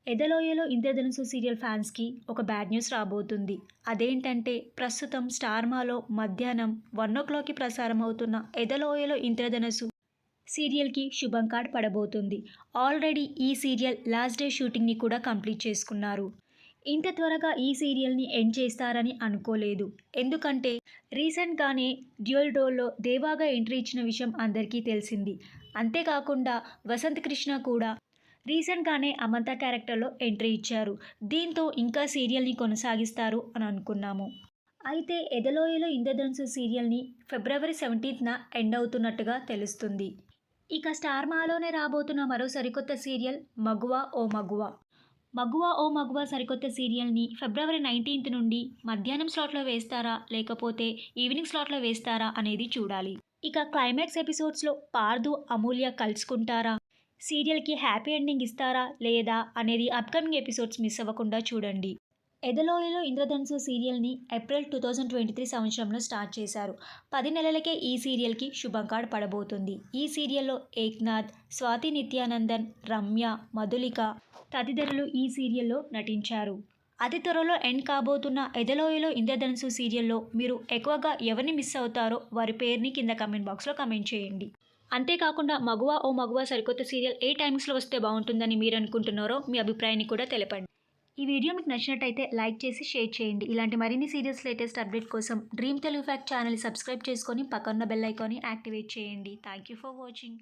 ఎదలోయలో ఇంద్రధనుసు serial ఫ్యాన్స్కి ఒక bad news రాబోతుంది. అదేంటంటే ప్రస్తుతం స్టార్మాలో మధ్యాహ్నం 1:00కి ప్రసారం అవుతున్న ఎదలోయలో ఇంద్రధనుసు సీరియల్కి శుభం కార్డ్ పడబోతుంది. ఆల్రెడీ ఈ సీరియల్ లాస్ట్ డే షూటింగ్ని కూడా కంప్లీట్ చేసుకున్నారు. ఇంత త్వరగా ఈ సీరియల్ని ఎండ్ చేస్తారని అనుకోలేదు. ఎందుకంటే రీసెంట్గానే డ్యూయల్ రోల్లో దేవాగా ఎంట్రీ ఇచ్చిన విషయం అందరికీ తెలిసింది. అంతేకాకుండా వసంత్ కృష్ణ కూడా రీసెంట్గానే అమంత క్యారెక్టర్లో ఎంట్రీ ఇచ్చారు. దీంతో ఇంకా సీరియల్ని కొనసాగిస్తారు అని అనుకున్నాము. అయితే ఎదలోయలో ఇంద్రధనుసు సీరియల్ని ఫిబ్రవరి 17న ఎండ్ అవుతున్నట్టుగా తెలుస్తుంది. ఇక స్టార్మాలోనే రాబోతున్న మరో సరికొత్త సీరియల్ మగువా ఓ మగువా. మగువా ఓ మగువా సరికొత్త సీరియల్ని ఫిబ్రవరి 19th నుండి మధ్యాహ్నం స్లాట్లో వేస్తారా లేకపోతే ఈవినింగ్ స్లాట్లో వేస్తారా అనేది చూడాలి. ఇక క్లైమాక్స్ ఎపిసోడ్స్లో పార్దు అమూల్య కలుసుకుంటారా, సీరియల్కి హ్యాపీ ఎండింగ్ ఇస్తారా లేదా అనేది అప్కమింగ్ ఎపిసోడ్స్ మిస్ అవ్వకుండా చూడండి. ఎదలోయలో ఇంద్రధనుసు సీరియల్ని ఏప్రిల్ 2023 సంవత్సరంలో స్టార్ట్ చేశారు. 10 నెలలకే ఈ సీరియల్కి శుభం కార్డ్ పడబోతుంది. ఈ సీరియల్లో ఏక్నాథ్, స్వాతి నిత్యానందన్, రమ్య, మధులిక తదితరులు ఈ సీరియల్లో నటించారు. అతి త్వరలో ఎండ్ కాబోతున్న ఎదలోయలో ఇంద్రధనుసు సీరియల్లో మీరు ఎక్కువగా ఎవరిని మిస్ అవుతారో వారి పేరుని కింద కమెంట్ బాక్స్లో కమెంట్ చేయండి. అంతేకాకుండా మగువా ఓ మగువా సరికొత్త సీరియల్ ఏ టైమ్స్లో వస్తే బాగుంటుందని మీరు అనుకుంటున్నారో మీ అభిప్రాయాన్ని కూడా తెలపండి. ఈ వీడియో మీకు నచ్చినట్టయితే లైక్ చేసి షేర్ చేయండి. ఇలాంటి మరిన్ని సీరియల్స్ లేటెస్ట్ అప్డేట్ కోసం డ్రీమ్ తెలుగు ఫ్యాక్ట్ ఛానల్ని సబ్స్క్రైబ్ చేసుకొని పక్కన్న బెల్ ఐకాన్ని యాక్టివేట్ చేయండి. Thank you for watching.